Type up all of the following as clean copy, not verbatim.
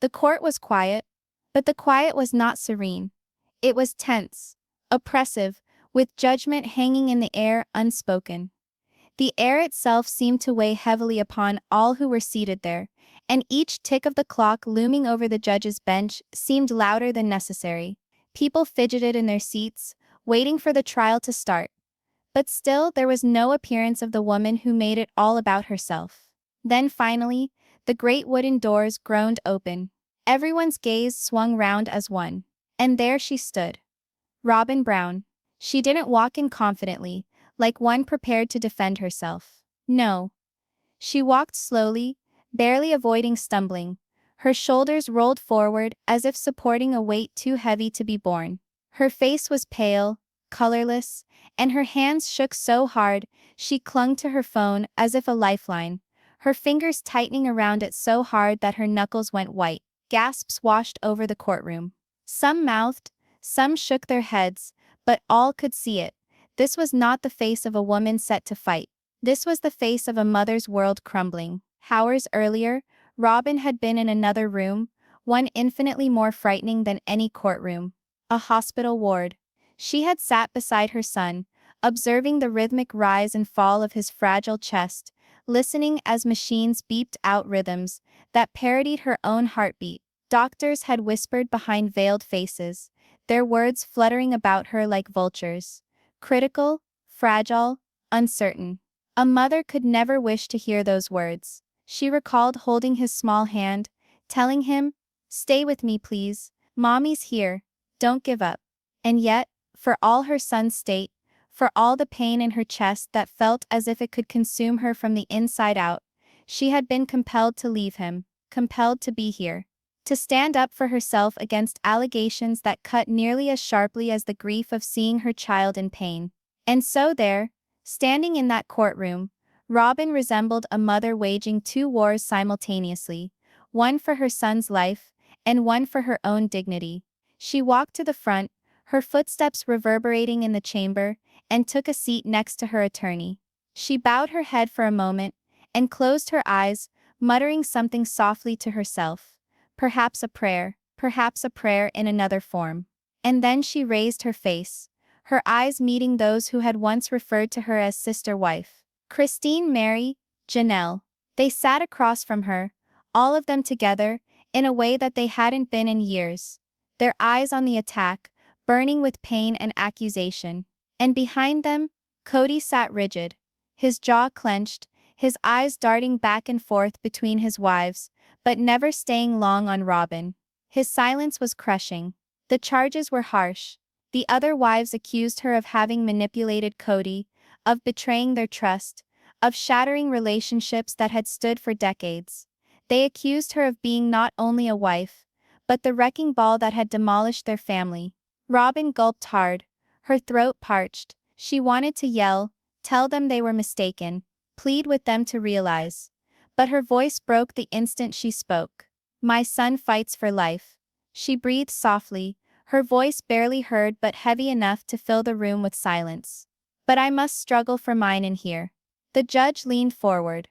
The court was quiet, but the quiet was not serene. It was tense, oppressive, with judgment hanging in the air unspoken. The air itself seemed to weigh heavily upon all who were seated there, and each tick of the clock looming over the judge's bench seemed louder than necessary. People fidgeted in their seats, waiting for the trial to start. But still there was no appearance of the woman who made it all about herself. Then finally, the great wooden doors groaned open. Everyone's gaze swung round as one. And there she stood. Robin Brown. She didn't walk in confidently, like one prepared to defend herself. No. She walked slowly, barely avoiding stumbling. Her shoulders rolled forward as if supporting a weight too heavy to be borne. Her face was pale, colorless, and her hands shook so hard she clung to her phone as if a lifeline, her fingers tightening around it so hard that her knuckles went white. Gasps washed over the courtroom. Some mouthed, some shook their heads, but all could see it. This was not the face of a woman set to fight. This was the face of a mother's world crumbling. Hours earlier, Robin had been in another room, one infinitely more frightening than any courtroom. A hospital ward. She had sat beside her son, observing the rhythmic rise and fall of his fragile chest, listening as machines beeped out rhythms that parodied her own heartbeat. Doctors had whispered behind veiled faces, their words fluttering about her like vultures. Critical, fragile, uncertain. A mother could never wish to hear those words. She recalled holding his small hand, telling him, "Stay with me, please. Mommy's here. Don't give up." And yet, for all her son's state, for all the pain in her chest that felt as if it could consume her from the inside out, she had been compelled to leave him, compelled to be here, to stand up for herself against allegations that cut nearly as sharply as the grief of seeing her child in pain. And so there, standing in that courtroom, Robin resembled a mother waging two wars simultaneously, one for her son's life, and one for her own dignity. She walked to the front, her footsteps reverberating in the chamber, and took a seat next to her attorney. She bowed her head for a moment, and closed her eyes, muttering something softly to herself. Perhaps a prayer in another form. And then she raised her face, her eyes meeting those who had once referred to her as sister-wife. Christine, Mary, Janelle. They sat across from her, all of them together, in a way that they hadn't been in years. Their eyes on the attack, burning with pain and accusation. And behind them, Kody sat rigid, his jaw clenched, his eyes darting back and forth between his wives, but never staying long on Robin. His silence was crushing. The charges were harsh. The other wives accused her of having manipulated Kody, of betraying their trust, of shattering relationships that had stood for decades. They accused her of being not only a wife, but the wrecking ball that had demolished their family. Robin gulped hard, her throat parched. She wanted to yell, tell them they were mistaken, plead with them to realize. But her voice broke the instant she spoke. "My son fights for life." She breathed softly, her voice barely heard but heavy enough to fill the room with silence. "But I must struggle for mine in here." The judge leaned forward,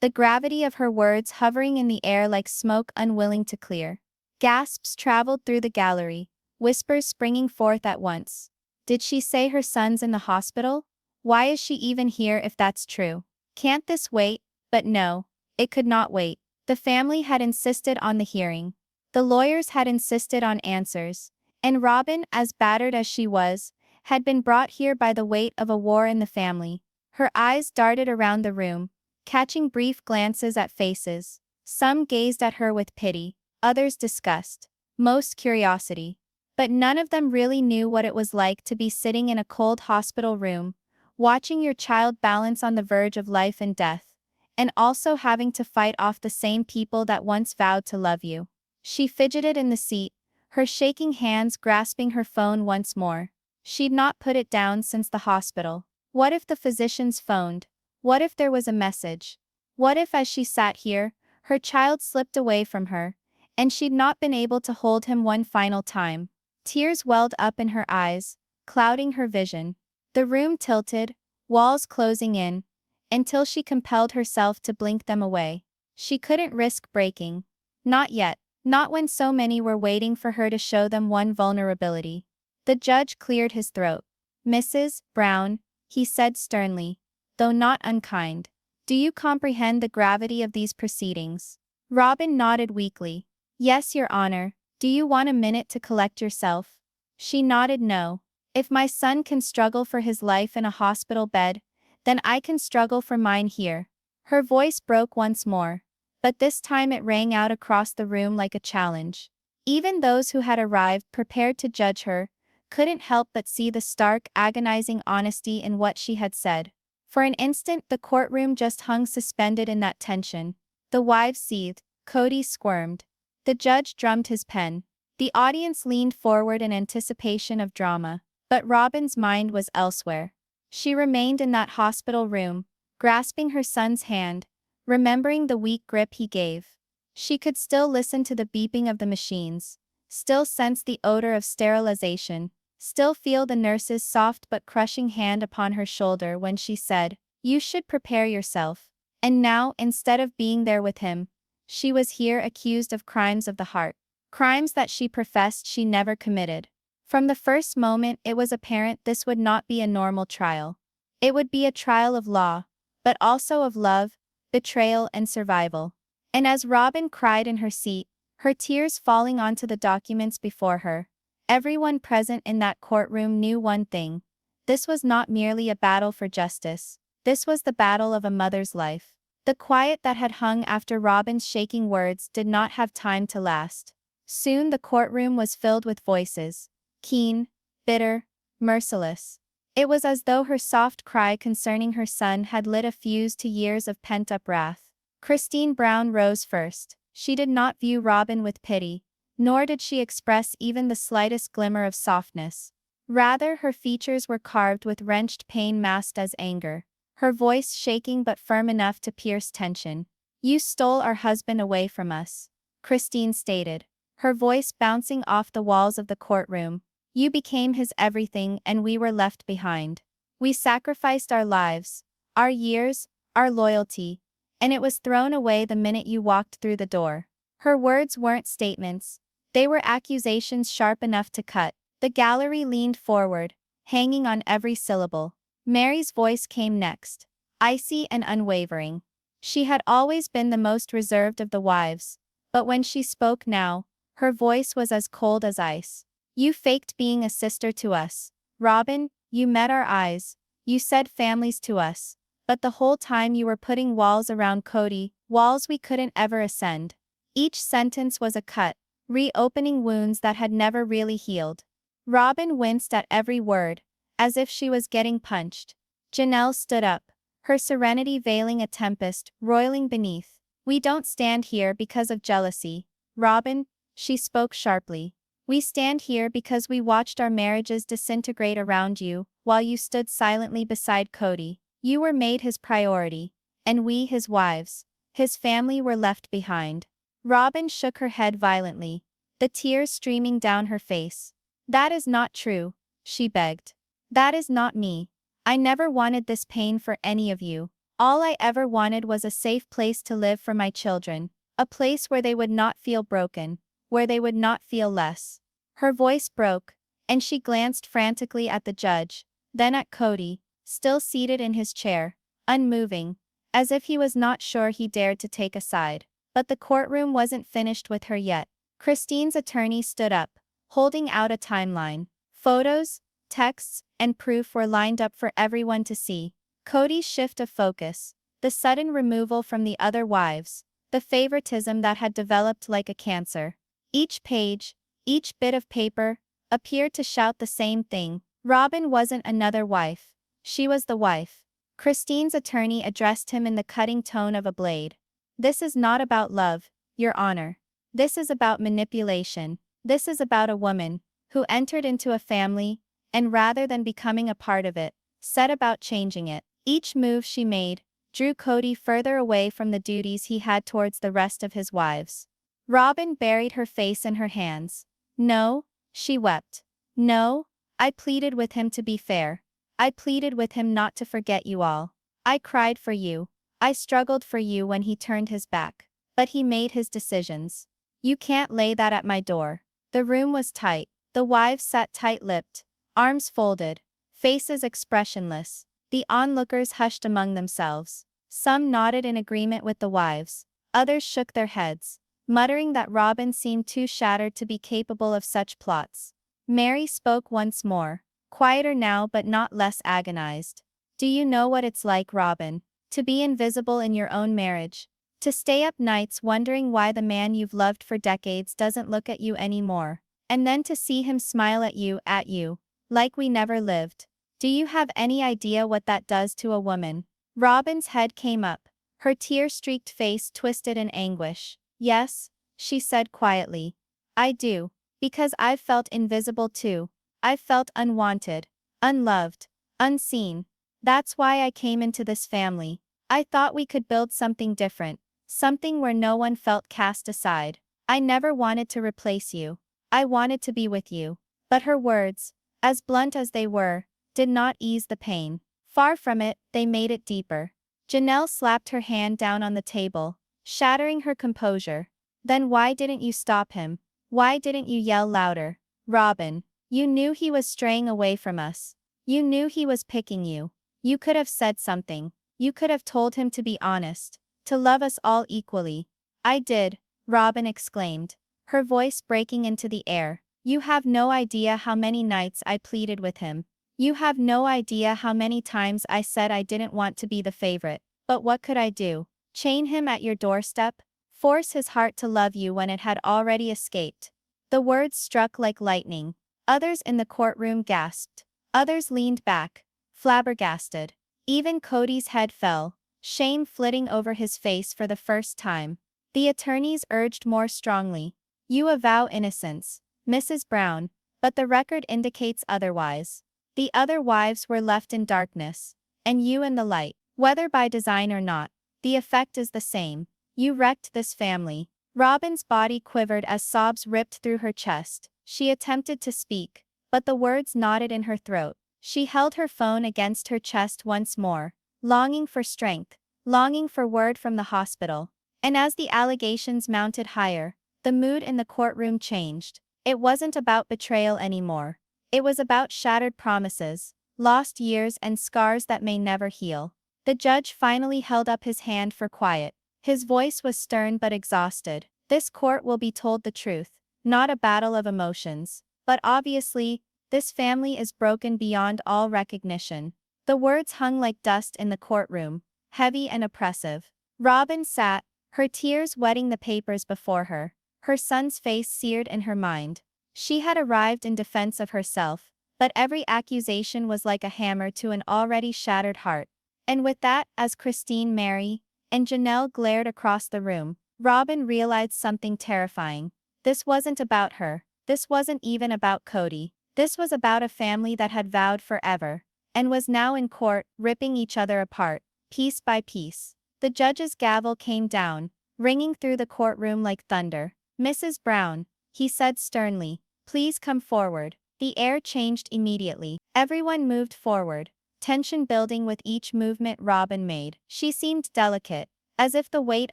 the gravity of her words hovering in the air like smoke unwilling to clear. Gasps traveled through the gallery, whispers springing forth at once. Did she say her son's in the hospital? Why is she even here if that's true? Can't this wait? But no, it could not wait. The family had insisted on the hearing. The lawyers had insisted on answers. And Robin, as battered as she was, had been brought here by the weight of a war in the family. Her eyes darted around the room, catching brief glances at faces. Some gazed at her with pity, others disgust, most curiosity. But none of them really knew what it was like to be sitting in a cold hospital room, watching your child balance on the verge of life and death, and also having to fight off the same people that once vowed to love you. She fidgeted in the seat, her shaking hands grasping her phone once more. She'd not put it down since the hospital. What if the physicians phoned? What if there was a message? What if as she sat here, her child slipped away from her, and she'd not been able to hold him one final time? Tears welled up in her eyes, clouding her vision. The room tilted, walls closing in, until she compelled herself to blink them away. She couldn't risk breaking. Not yet, Not when so many were waiting for her to show them one vulnerability. The judge cleared his throat. "Mrs. Brown," he said sternly, though not unkind, "do you comprehend the gravity of these proceedings?" Robin nodded weakly. "Yes, Your Honor. Do you want a minute to collect yourself?" She nodded no. "If my son can struggle for his life in a hospital bed, then I can struggle for mine here." Her voice broke once more, but this time it rang out across the room like a challenge. Even those who had arrived prepared to judge her couldn't help but see the stark, agonizing honesty in what she had said. For an instant the courtroom just hung suspended in that tension. The wives seethed, Kody squirmed. The judge drummed his pen. The audience leaned forward in anticipation of drama. But Robin's mind was elsewhere. She remained in that hospital room, grasping her son's hand, remembering the weak grip he gave. She could still listen to the beeping of the machines, still sense the odor of sterilization, still feel the nurse's soft but crushing hand upon her shoulder when she said, "You should prepare yourself." And now, instead of being there with him, she was here accused of crimes of the heart, crimes that she professed she never committed. From the first moment it was apparent this would not be a normal trial. It would be a trial of law, but also of love, betrayal and survival. And as Robin cried in her seat, her tears falling onto the documents before her, everyone present in that courtroom knew one thing. This was not merely a battle for justice. This was the battle of a mother's life. The quiet that had hung after Robin's shaking words did not have time to last. Soon the courtroom was filled with voices. Keen, bitter, merciless. It was as though her soft cry concerning her son had lit a fuse to years of pent-up wrath. Christine Brown rose first. She did not view Robin with pity, nor did she express even the slightest glimmer of softness. Rather, her features were carved with wrenched pain masked as anger, her voice shaking but firm enough to pierce tension. "You stole our husband away from us," Christine stated, her voice bouncing off the walls of the courtroom. "You became his everything and we were left behind. We sacrificed our lives, our years, our loyalty, and it was thrown away the minute you walked through the door." Her words weren't statements. They were accusations sharp enough to cut. The gallery leaned forward, hanging on every syllable. Mary's voice came next, icy and unwavering. She had always been the most reserved of the wives, but when she spoke now, her voice was as cold as ice. "You faked being a sister to us, Robin, you met our eyes, you said families to us, but the whole time you were putting walls around Kody, walls we couldn't ever ascend." Each sentence was a cut, reopening wounds that had never really healed. Robin winced at every word, as if she was getting punched. Janelle stood up, her serenity veiling a tempest roiling beneath. "We don't stand here because of jealousy, Robin," she spoke sharply. "We stand here because we watched our marriages disintegrate around you, while you stood silently beside Kody. You were made his priority, and we, his wives, his family, were left behind." Robin shook her head violently, the tears streaming down her face. "That is not true," she begged. "That is not me. I never wanted this pain for any of you. All I ever wanted was a safe place to live for my children, a place where they would not feel broken, where they would not feel less." Her voice broke, and she glanced frantically at the judge, then at Kody, still seated in his chair, unmoving, as if he was not sure he dared to take a side. But the courtroom wasn't finished with her yet. Christine's attorney stood up, holding out a timeline. Photos, texts, and proof were lined up for everyone to see. Kody's shift of focus, the sudden removal from the other wives, the favoritism that had developed like a cancer. Each page, each bit of paper, appeared to shout the same thing. Robin wasn't another wife. She was the wife. Christine's attorney addressed him in the cutting tone of a blade. "This is not about love, Your Honor. This is about manipulation. This is about a woman who entered into a family, and rather than becoming a part of it, set about changing it. Each move she made drew Kody further away from the duties he had towards the rest of his wives." Robin buried her face in her hands. "No," she wept. "No, I pleaded with him to be fair. I pleaded with him not to forget you all. I cried for you. I struggled for you when he turned his back. But he made his decisions. You can't lay that at my door. The room was tight. The wives sat tight-lipped, arms folded, faces expressionless. The onlookers hushed among themselves. Some nodded in agreement with the wives. Others shook their heads, muttering that Robin seemed too shattered to be capable of such plots. Mary spoke once more, quieter now but not less agonized. Do you know what it's like, Robin, to be invisible in your own marriage? To stay up nights wondering why the man you've loved for decades doesn't look at you anymore, and then to see him smile at you, like we never lived. Do you have any idea what that does to a woman? Robin's head came up, her tear-streaked face twisted in anguish. Yes, she said quietly. I do, because I've felt invisible too. I've felt unwanted, unloved, unseen. That's why I came into this family. I thought we could build something different, something where no one felt cast aside. I never wanted to replace you. I wanted to be with you. But her words, as blunt as they were, did not ease the pain. Far from it, they made it deeper. Janelle slapped her hand down on the table, shattering her composure. Then why didn't you stop him? Why didn't you yell louder? Robin, you knew he was straying away from us. You knew he was picking you. You could have said something. You could have told him to be honest, to love us all equally. I did, Robin exclaimed, her voice breaking into the air. You have no idea how many nights I pleaded with him. You have no idea how many times I said I didn't want to be the favorite. But what could I do? Chain him at your doorstep? Force his heart to love you when it had already escaped? The words struck like lightning. Others in the courtroom gasped. Others leaned back, flabbergasted. Even Kody's head fell, shame flitting over his face for the first time. The attorneys urged more strongly. You avow innocence, Mrs. Brown, but the record indicates otherwise. The other wives were left in darkness, and you in the light. Whether by design or not, the effect is the same. You wrecked this family. Robin's body quivered as sobs ripped through her chest. She attempted to speak, but the words knotted in her throat. She held her phone against her chest once more, longing for strength, longing for word from the hospital. And as the allegations mounted higher, the mood in the courtroom changed. It wasn't about betrayal anymore. It was about shattered promises, lost years and scars that may never heal. The judge finally held up his hand for quiet. His voice was stern but exhausted. This court will be told the truth, not a battle of emotions. But obviously, this family is broken beyond all recognition. The words hung like dust in the courtroom, heavy and oppressive. Robin sat, her tears wetting the papers before her, her son's face seared in her mind. She had arrived in defense of herself, but every accusation was like a hammer to an already shattered heart. And with that, as Christine, Mary, and Janelle glared across the room, Robin realized something terrifying. This wasn't about her. This wasn't even about Kody. This was about a family that had vowed forever, and was now in court, ripping each other apart, piece by piece. The judge's gavel came down, ringing through the courtroom like thunder. Mrs. Brown, he said sternly, please come forward. The air changed immediately. Everyone moved forward, tension building with each movement Robin made. She seemed delicate, as if the weight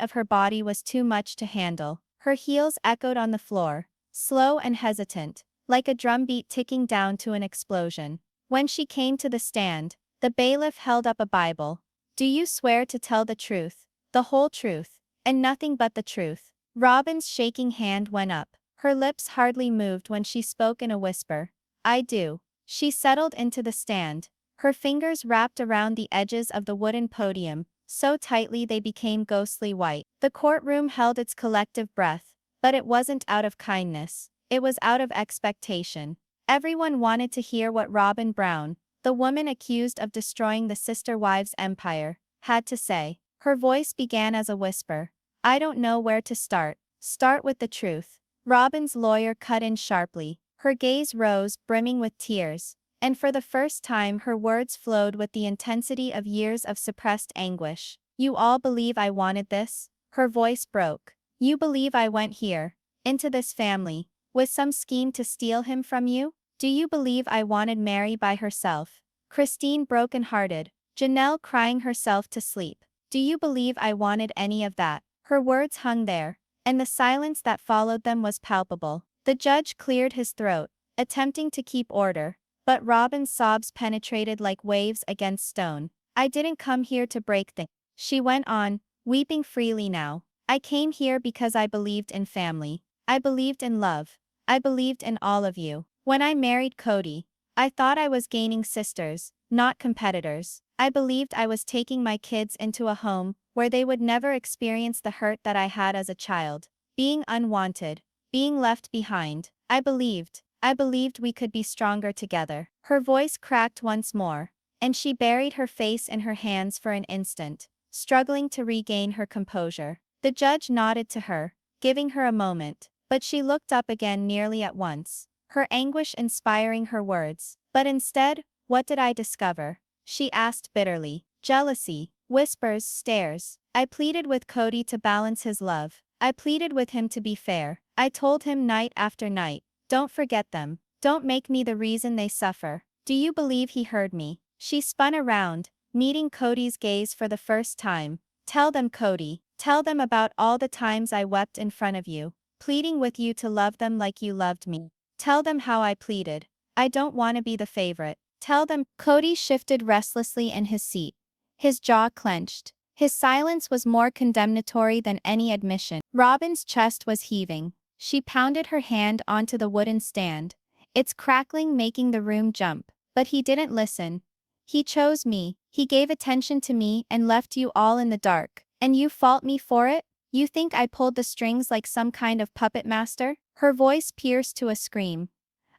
of her body was too much to handle. Her heels echoed on the floor, slow and hesitant, like a drumbeat ticking down to an explosion. When she came to the stand, the bailiff held up a Bible. Do you swear to tell the truth, the whole truth, and nothing but the truth? Robin's shaking hand went up. Her lips hardly moved when she spoke in a whisper. I do. She settled into the stand, her fingers wrapped around the edges of the wooden podium, so tightly they became ghostly white. The courtroom held its collective breath, but it wasn't out of kindness. It was out of expectation. Everyone wanted to hear what Robin Brown, the woman accused of destroying the sister wives' empire, had to say. Her voice began as a whisper. I don't know where to start. Start with the truth. Robin's lawyer cut in sharply. Her gaze rose, brimming with tears, and for the first time her words flowed with the intensity of years of suppressed anguish. You all believe I wanted this? Her voice broke. You believe I went here, into this family, with some scheme to steal him from you? Do you believe I wanted Mary by herself? Christine broken-hearted, Janelle crying herself to sleep. Do you believe I wanted any of that? Her words hung there, and the silence that followed them was palpable. The judge cleared his throat, attempting to keep order, but Robin's sobs penetrated like waves against stone. I didn't come here to break things, she went on, weeping freely now. I came here because I believed in family. I believed in love. I believed in all of you. When I married Kody, I thought I was gaining sisters, not competitors. I believed I was taking my kids into a home where they would never experience the hurt that I had as a child. Being unwanted, being left behind. I believed we could be stronger together. Her voice cracked once more, and she buried her face in her hands for an instant, struggling to regain her composure. The judge nodded to her, giving her a moment, but she looked up again nearly at once, her anguish inspiring her words. But instead, what did I discover? She asked bitterly. Jealousy, whispers, stares. I pleaded with Kody to balance his love. I pleaded with him to be fair. I told him night after night, don't forget them. Don't make me the reason they suffer. Do you believe he heard me? She spun around, meeting Kody's gaze for the first time. Tell them, Kody. Tell them about all the times I wept in front of you, pleading with you to love them like you loved me. Tell them how I pleaded. I don't want to be the favorite. Tell them. Kody shifted restlessly in his seat, his jaw clenched. His silence was more condemnatory than any admission. Robin's chest was heaving. She pounded her hand onto the wooden stand, its crackling making the room jump. But he didn't listen. He chose me, he gave attention to me and left you all in the dark. And you fault me for it? You think I pulled the strings like some kind of puppet master? Her voice pierced to a scream.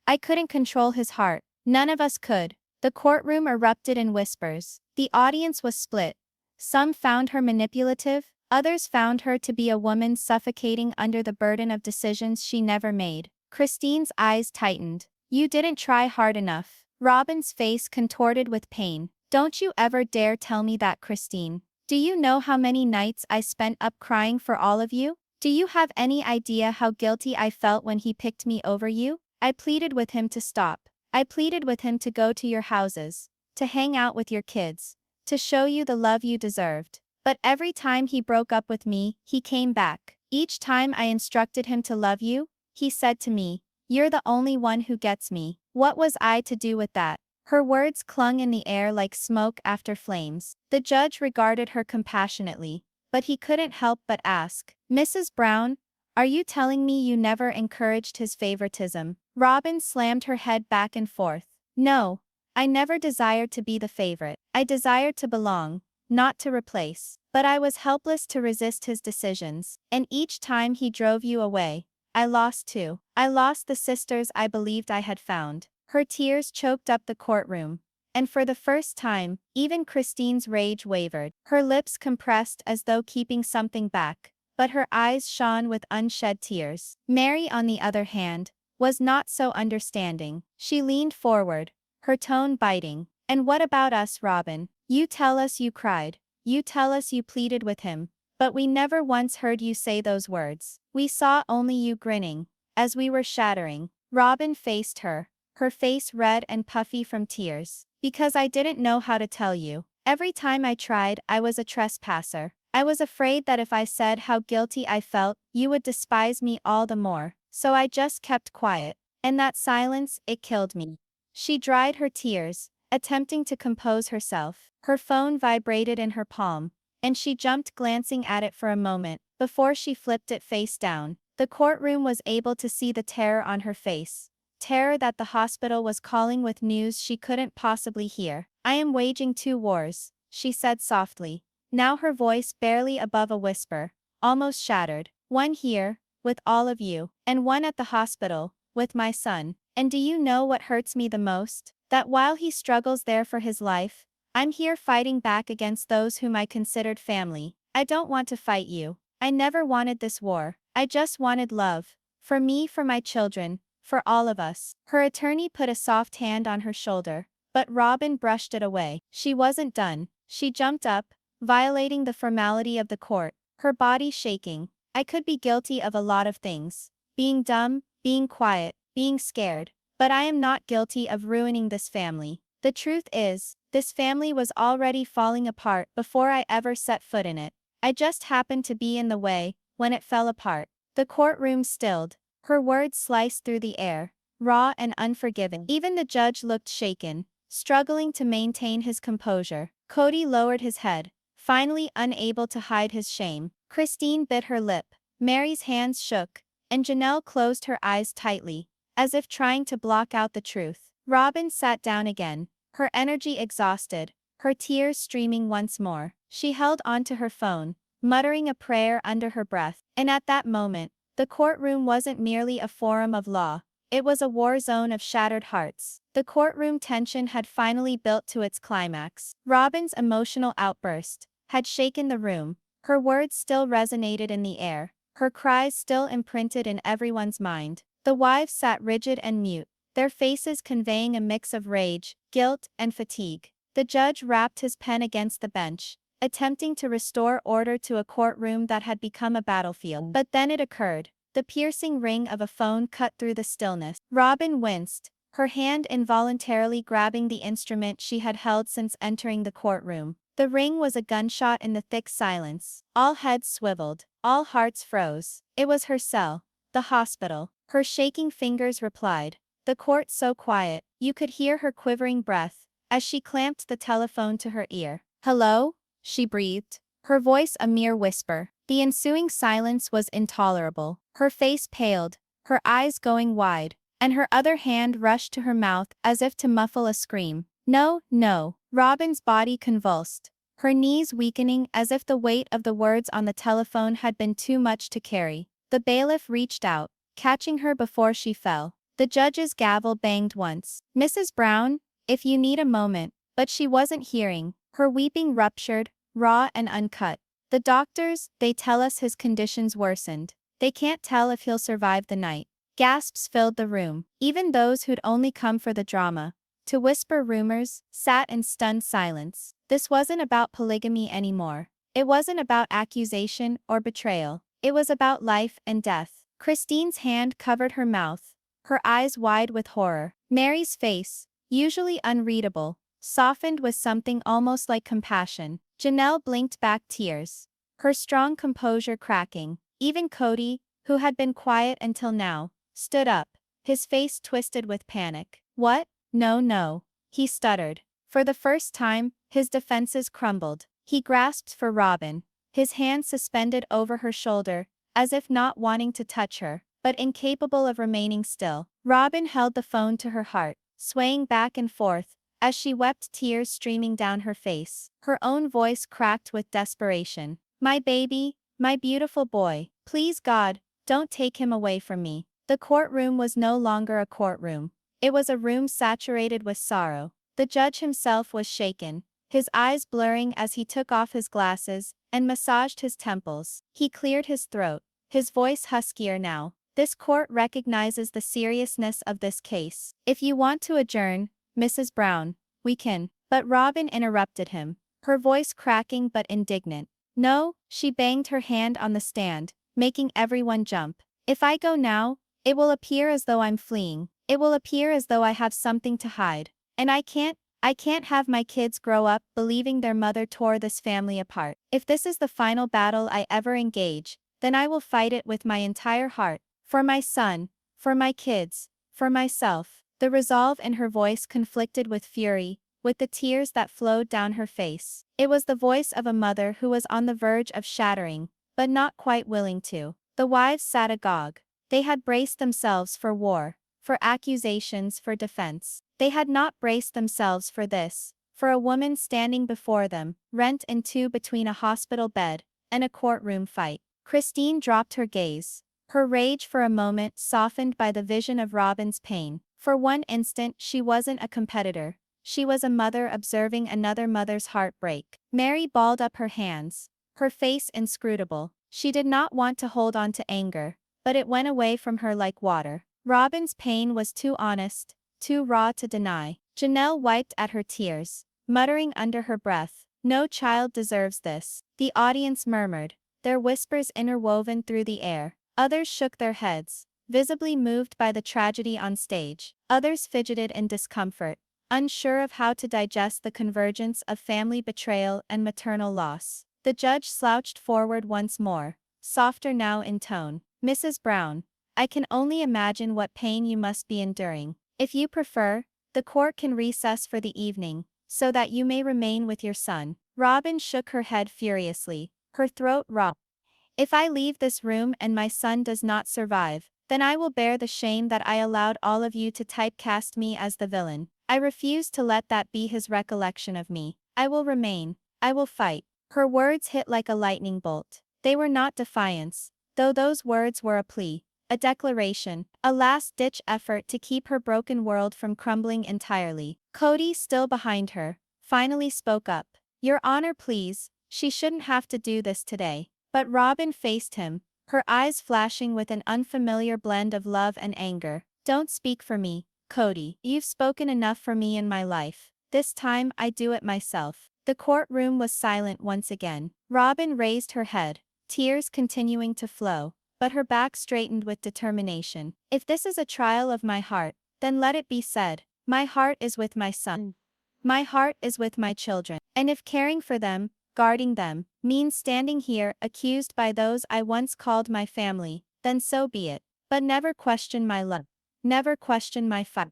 I couldn't control his heart. None of us could. The courtroom erupted in whispers. The audience was split. Some found her manipulative, others found her to be a woman suffocating under the burden of decisions she never made. Christine's eyes tightened. You didn't try hard enough. Robin's face contorted with pain. Don't you ever dare tell me that, Christine. Do you know how many nights I spent up crying for all of you? Do you have any idea how guilty I felt when he picked me over you? I pleaded with him to stop. I pleaded with him to go to your houses, to hang out with your kids, to show you the love you deserved. But every time he broke up with me, he came back. Each time I instructed him to love you, he said to me, you're the only one who gets me. What was I to do with that? Her words clung in the air like smoke after flames. The judge regarded her compassionately, but he couldn't help but ask, Mrs. Brown, are you telling me you never encouraged his favoritism? Robin slammed her head back and forth. No, I never desired to be the favorite. I desired to belong, not to replace. But I was helpless to resist his decisions, and each time he drove you away, I lost too. I lost the sisters I believed I had found. Her tears choked up the courtroom, and for the first time, even Christine's rage wavered. Her lips compressed as though keeping something back, but her eyes shone with unshed tears. Mary, on the other hand, was not so understanding. She leaned forward, her tone biting. And what about us, Robin? You tell us you cried. You tell us you pleaded with him. But we never once heard you say those words. We saw only you grinning, as we were shattering. Robin faced her, her face red and puffy from tears. Because I didn't know how to tell you. Every time I tried, I was a trespasser. I was afraid that if I said how guilty I felt, you would despise me all the more. So I just kept quiet. And that silence, it killed me. She dried her tears, attempting to compose herself. Her phone vibrated in her palm, and she jumped, glancing at it for a moment, before she flipped it face down. The courtroom was able to see the terror on her face. Terror that the hospital was calling with news she couldn't possibly hear. I am waging two wars, she said softly, now her voice barely above a whisper, almost shattered. One here, with all of you, and one at the hospital, with my son. And do you know what hurts me the most? That while he struggles there for his life, I'm here fighting back against those whom I considered family. I don't want to fight you. I never wanted this war. I just wanted love. For me, for my children, for all of us. Her attorney put a soft hand on her shoulder, but Robin brushed it away. She wasn't done. She jumped up, violating the formality of the court, her body shaking. I could be guilty of a lot of things. Being dumb, being quiet, being scared. But I am not guilty of ruining this family. The truth is, this family was already falling apart before I ever set foot in it. I just happened to be in the way when it fell apart. The courtroom stilled. Her words sliced through the air, raw and unforgiving. Even the judge looked shaken, struggling to maintain his composure. Kody lowered his head, finally unable to hide his shame. Christine bit her lip. Mary's hands shook, and Janelle closed her eyes tightly, as if trying to block out the truth. Robin sat down again, her energy exhausted, her tears streaming once more. She held onto her phone, muttering a prayer under her breath. And at that moment, the courtroom wasn't merely a forum of law, it was a war zone of shattered hearts. The courtroom tension had finally built to its climax. Robin's emotional outburst had shaken the room, her words still resonated in the air, her cries still imprinted in everyone's mind. The wives sat rigid and mute, their faces conveying a mix of rage, guilt, and fatigue. The judge rapped his pen against the bench, attempting to restore order to a courtroom that had become a battlefield. But then it occurred. The piercing ring of a phone cut through the stillness. Robin winced, her hand involuntarily grabbing the instrument she had held since entering the courtroom. The ring was a gunshot in the thick silence. All heads swiveled, all hearts froze. It was her cell, the hospital. Her shaking fingers replied. The court so quiet, you could hear her quivering breath, as she clamped the telephone to her ear. "Hello?" she breathed, her voice a mere whisper. The ensuing silence was intolerable. Her face paled, her eyes going wide, and her other hand rushed to her mouth as if to muffle a scream. "No, no." Robin's body convulsed, her knees weakening as if the weight of the words on the telephone had been too much to carry. The bailiff reached out, catching her before she fell. The judge's gavel banged once. "Mrs. Brown, if you need a moment," but she wasn't hearing, her weeping ruptured, raw and uncut. "The doctors, they tell us his conditions worsened. They can't tell if he'll survive the night." Gasps filled the room. Even those who'd only come for the drama, to whisper rumors, sat in stunned silence. This wasn't about polygamy anymore. It wasn't about accusation or betrayal. It was about life and death. Christine's hand covered her mouth, her eyes wide with horror. Mary's face, usually unreadable, softened with something almost like compassion. Janelle blinked back tears, her strong composure cracking. Even Kody, who had been quiet until now, stood up, his face twisted with panic. "What? No, no," he stuttered. For the first time, his defenses crumbled. He grasped for Robin, his hand suspended over her shoulder, as if not wanting to touch her, but incapable of remaining still. Robin held the phone to her heart, swaying back and forth, as she wept, tears streaming down her face. Her own voice cracked with desperation. "My baby, my beautiful boy, please God, don't take him away from me." The courtroom was no longer a courtroom. It was a room saturated with sorrow. The judge himself was shaken, his eyes blurring as he took off his glasses and massaged his temples. He cleared his throat, his voice huskier now. "This court recognizes the seriousness of this case. If you want to adjourn, Mrs. Brown, we can." But Robin interrupted him, her voice cracking but indignant. "No," she banged her hand on the stand, making everyone jump. "If I go now, it will appear as though I'm fleeing. It will appear as though I have something to hide. And I can't have my kids grow up believing their mother tore this family apart. If this is the final battle I ever engage, then I will fight it with my entire heart. For my son, for my kids, for myself." The resolve in her voice conflicted with fury, with the tears that flowed down her face. It was the voice of a mother who was on the verge of shattering, but not quite willing to. The wives sat agog. They had braced themselves for war, for accusations, for defense. They had not braced themselves for this, for a woman standing before them, rent in two between a hospital bed and a courtroom fight. Christine dropped her gaze, her rage for a moment softened by the vision of Robin's pain. For one instant she wasn't a competitor. She was a mother observing another mother's heart break. Mary balled up her hands, her face inscrutable. She did not want to hold on to anger, but it went away from her like water. Robin's pain was too honest, too raw to deny. Janelle wiped at her tears, muttering under her breath, "No child deserves this." The audience murmured, their whispers interwoven through the air. Others shook their heads, visibly moved by the tragedy on stage. Others fidgeted in discomfort, unsure of how to digest the convergence of family betrayal and maternal loss. The judge slouched forward once more, softer now in tone. Mrs. Brown, I can only imagine what pain you must be enduring. If you prefer, the court can recess for the evening, so that you may remain with your son. Robin shook her head furiously, her throat raw. If I leave this room and my son does not survive, then I will bear the shame that I allowed all of you to typecast me as the villain. I refuse to let that be his recollection of me. I will remain. I will fight. Her words hit like a lightning bolt. They were not defiance, though those words were a plea, a declaration, a last-ditch effort to keep her broken world from crumbling entirely. Kody, still behind her, finally spoke up. Your Honor, please, she shouldn't have to do this today. But Robin faced him, her eyes flashing with an unfamiliar blend of love and anger. Don't speak for me, Kody. You've spoken enough for me in my life. This time I do it myself. The courtroom was silent once again. Robin raised her head, tears continuing to flow, but her back straightened with determination. If this is a trial of my heart, then let it be said. My heart is with my son. My heart is with my children. And if caring for them, guarding them, means standing here accused by those I once called my family, then so be it. But never question my love. Never question my fight.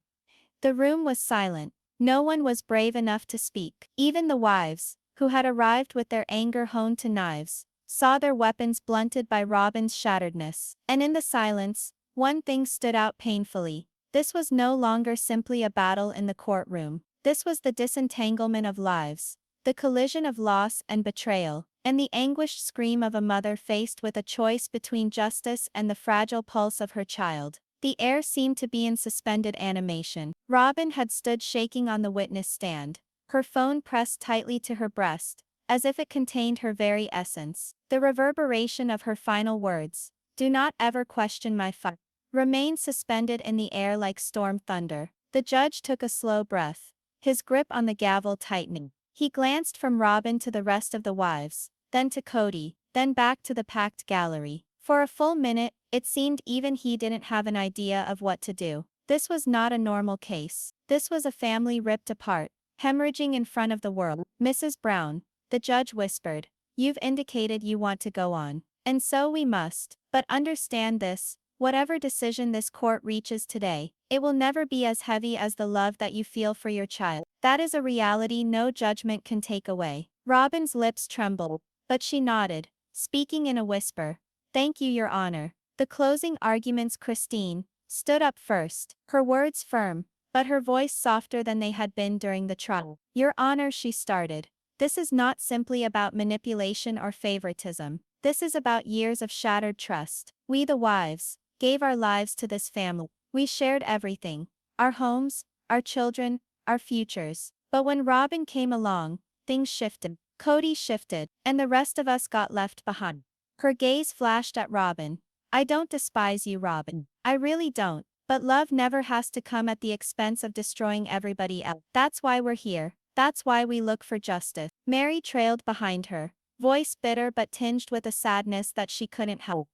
The room was silent. No one was brave enough to speak. Even the wives, who had arrived with their anger honed to knives, saw their weapons blunted by Robin's shatteredness. And in the silence, one thing stood out painfully. This was no longer simply a battle in the courtroom. This was the disentanglement of lives, the collision of loss and betrayal, and the anguished scream of a mother faced with a choice between justice and the fragile pulse of her child. The air seemed to be in suspended animation. Robin had stood shaking on the witness stand, her phone pressed tightly to her breast, as if it contained her very essence. The reverberation of her final words, "Do not ever question my fight," remained suspended in the air like storm thunder. The judge took a slow breath, his grip on the gavel tightening. He glanced from Robin to the rest of the wives, then to Kody, then back to the packed gallery. For a full minute, it seemed even he didn't have an idea of what to do. This was not a normal case. This was a family ripped apart, hemorrhaging in front of the world. Mrs. Brown, the judge whispered, you've indicated you want to go on. And so we must. But understand this, whatever decision this court reaches today, it will never be as heavy as the love that you feel for your child. That is a reality no judgment can take away. Robin's lips trembled, but she nodded, speaking in a whisper. Thank you, Your Honor. The closing arguments. Christine stood up first, her words firm, but her voice softer than they had been during the trial. Your Honor, she started. This is not simply about manipulation or favoritism. This is about years of shattered trust. We, the wives, gave our lives to this family. We shared everything. Our homes, our children, our futures. But when Robin came along, things shifted. Kody shifted, and the rest of us got left behind. Her gaze flashed at Robin. I don't despise you, Robin. I really don't. But love never has to come at the expense of destroying everybody else. That's why we're here. That's why we look for justice. Mary trailed behind her, voice bitter but tinged with a sadness that she couldn't help.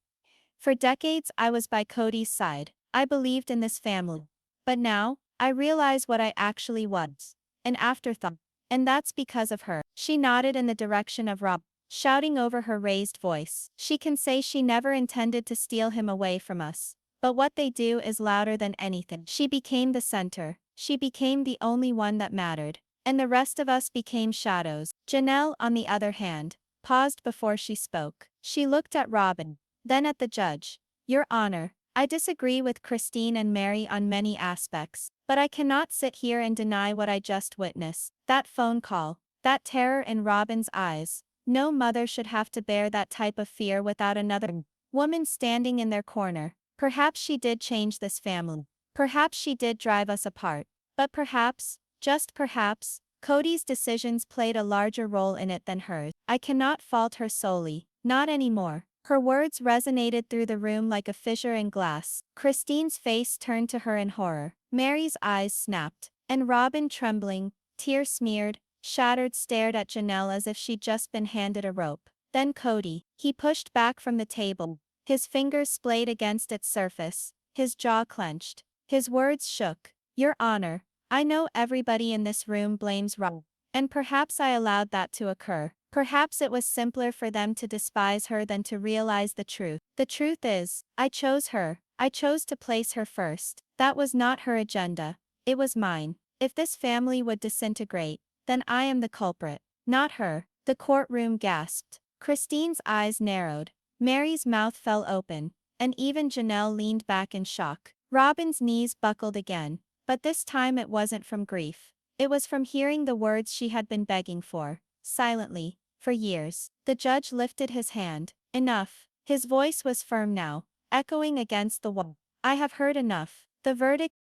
For decades I was by Kody's side. I believed in this family. But now, I realize what I actually was. An afterthought. And that's because of her. She nodded in the direction of Rob, shouting over her raised voice. She can say she never intended to steal him away from us. But what they do is louder than anything. She became the center. She became the only one that mattered. And the rest of us became shadows. Janelle, on the other hand, paused before she spoke. She looked at Robin, then at the judge. Your Honor, I disagree with Christine and Mary on many aspects, but I cannot sit here and deny what I just witnessed. That phone call, that terror in Robin's eyes. No mother should have to bear that type of fear without another woman standing in their corner. Perhaps she did change this family. Perhaps she did drive us apart. But perhaps, just perhaps, Kody's decisions played a larger role in it than hers. I cannot fault her solely, not anymore. Her words resonated through the room like a fissure in glass. Christine's face turned to her in horror. Mary's eyes snapped. And Robin, trembling, tear-smeared, shattered, stared at Janelle as if she'd just been handed a rope. Then Kody. He pushed back from the table, his fingers splayed against its surface, his jaw clenched. His words shook. Your Honor, I know everybody in this room blames Rob. And perhaps I allowed that to occur. Perhaps it was simpler for them to despise her than to realize the truth. The truth is, I chose her. I chose to place her first. That was not her agenda. It was mine. If this family would disintegrate, then I am the culprit, not her. The courtroom gasped. Christine's eyes narrowed. Mary's mouth fell open, and even Janelle leaned back in shock. Robin's knees buckled again, but this time it wasn't from grief. It was from hearing the words she had been begging for, silently, for years. The judge lifted his hand. Enough. His voice was firm now, echoing against the wall. I have heard enough. The verdict.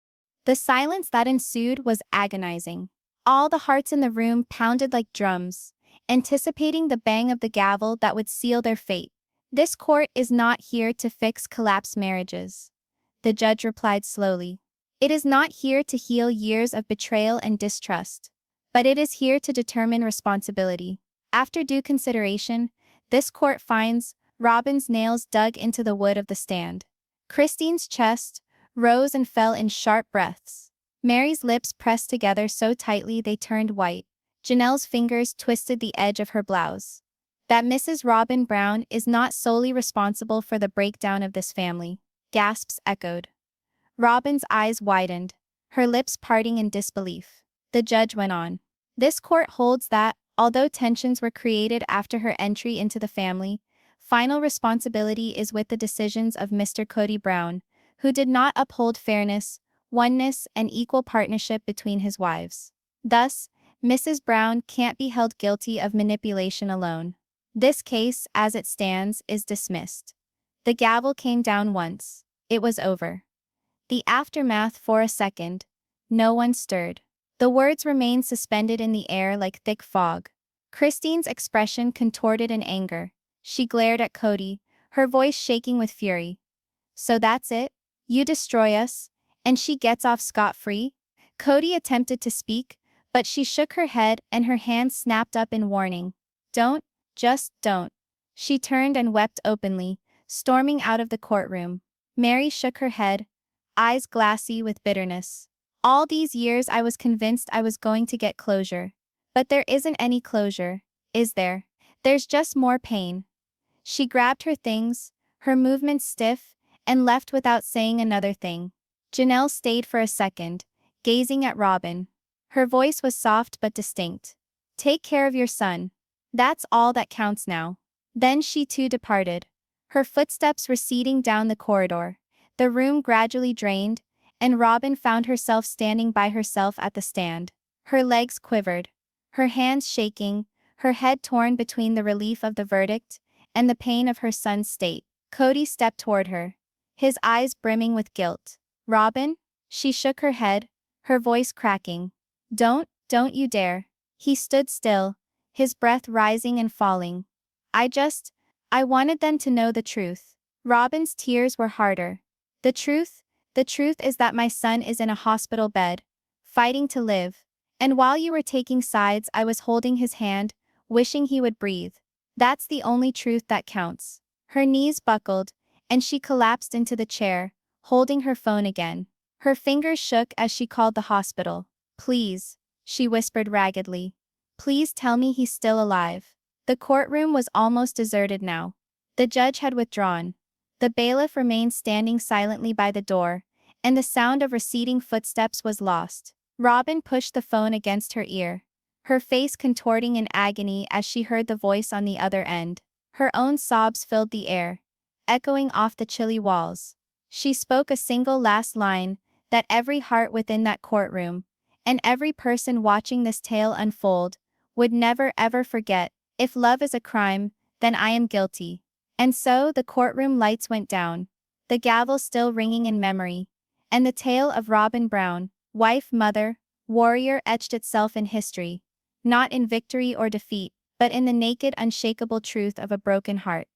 The silence that ensued was agonizing. All the hearts in the room pounded like drums, anticipating the bang of the gavel that would seal their fate. This court is not here to fix collapsed marriages, the judge replied slowly. It is not here to heal years of betrayal and distrust, but it is here to determine responsibility. After due consideration, this court finds Robin's nails dug into the wood of the stand. Christine's chest rose and fell in sharp breaths. Mary's lips pressed together so tightly they turned white. Janelle's fingers twisted the edge of her blouse. That Mrs. Robin Brown is not solely responsible for the breakdown of this family. Gasps echoed. Robin's eyes widened, her lips parting in disbelief. The judge went on. This court holds that, although tensions were created after her entry into the family, final responsibility is with the decisions of Mr. Kody Brown, who did not uphold fairness, oneness, and equal partnership between his wives. Thus, Mrs. Brown can't be held guilty of manipulation alone. This case, as it stands, is dismissed. The gavel came down once. It was over. The aftermath for a second. No one stirred. The words remained suspended in the air like thick fog. Christine's expression contorted in anger. She glared at Kody, her voice shaking with fury. So that's it? You destroy us, and she gets off scot-free? Kody attempted to speak, but she shook her head and her hands snapped up in warning. Don't, just don't. She turned and wept openly, storming out of the courtroom. Mary shook her head, eyes glassy with bitterness. All these years I was convinced I was going to get closure. But there isn't any closure, is there? There's just more pain. She grabbed her things, her movements stiff, and left without saying another thing. Janelle stayed for a second, gazing at Robin. Her voice was soft but distinct. Take care of your son. That's all that counts now. Then she too departed. Her footsteps receding down the corridor. The room gradually drained, and Robin found herself standing by herself at the stand. Her legs quivered, her hands shaking, her head torn between the relief of the verdict and the pain of her son's state. Kody stepped toward her, his eyes brimming with guilt. Robin? She shook her head, her voice cracking. Don't you dare. He stood still, his breath rising and falling. I wanted them to know the truth. Robin's tears were harder. The truth is that my son is in a hospital bed, fighting to live. And while you were taking sides, I was holding his hand, wishing he would breathe. That's the only truth that counts. Her knees buckled, and she collapsed into the chair, holding her phone again. Her fingers shook as she called the hospital. Please, she whispered raggedly. Please tell me he's still alive. The courtroom was almost deserted now. The judge had withdrawn. The bailiff remained standing silently by the door, and the sound of receding footsteps was lost. Robin pushed the phone against her ear, her face contorting in agony as she heard the voice on the other end. Her own sobs filled the air, echoing off the chilly walls. She spoke a single last line that every heart within that courtroom, and every person watching this tale unfold, would never ever forget. If love is a crime, then I am guilty. And so the courtroom lights went down, the gavel still ringing in memory, and the tale of Robin Brown, wife, mother, warrior, etched itself in history, not in victory or defeat, but in the naked, unshakable truth of a broken heart.